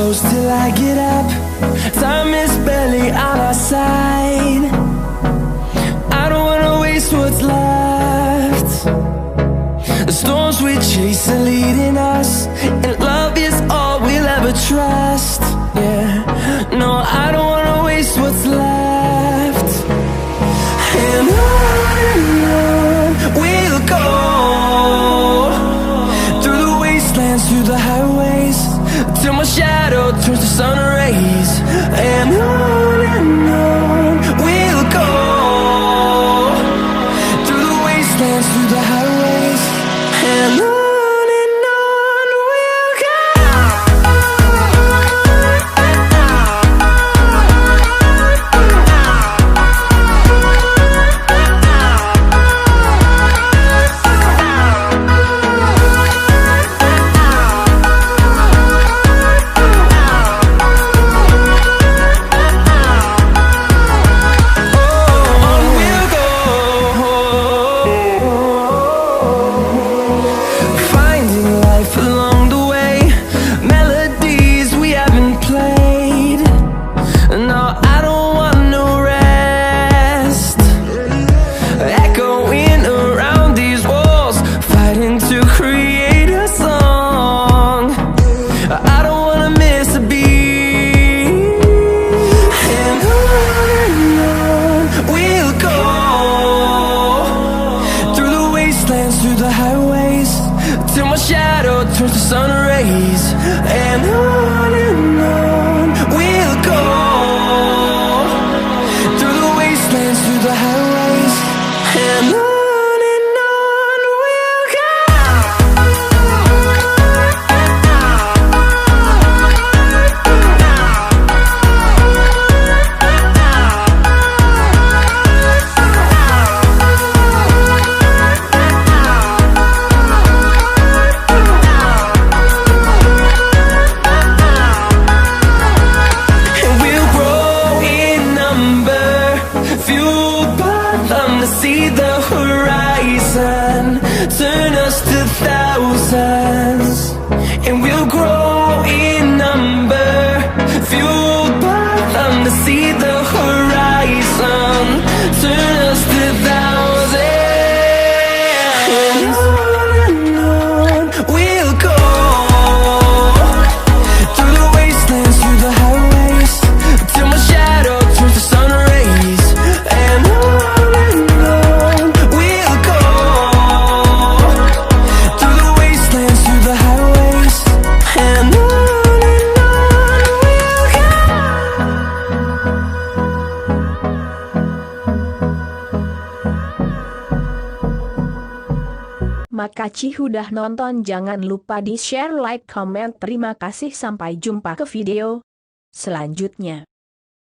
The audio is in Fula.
close till I get up. Time is barely on our side. I don't wanna waste what's left. The storms we chase are leading us, and love is all we'll ever trust. Yeah, no, I don't wanna waste what's left. And on we'll go, through the wastelands, through the highways, till my shadow turns to sun rays. And on we'll go, through the wastelands, through the highways, and on we'll go. Through the highways, till my shadow turns to sun rays. And on we'll go, through the wastelands, through the highways, and on we'll go. See the horizon, turn us to thousands, and we'll grow in number, fueled by them to see the horizon, turn us to thousands. And on we'll go, through the wastelands, through the highways, till my shadow turns to sun rays. And Makasih udah nonton, jangan lupa di share, like, comment. Terima kasih, sampai jumpa ke video selanjutnya.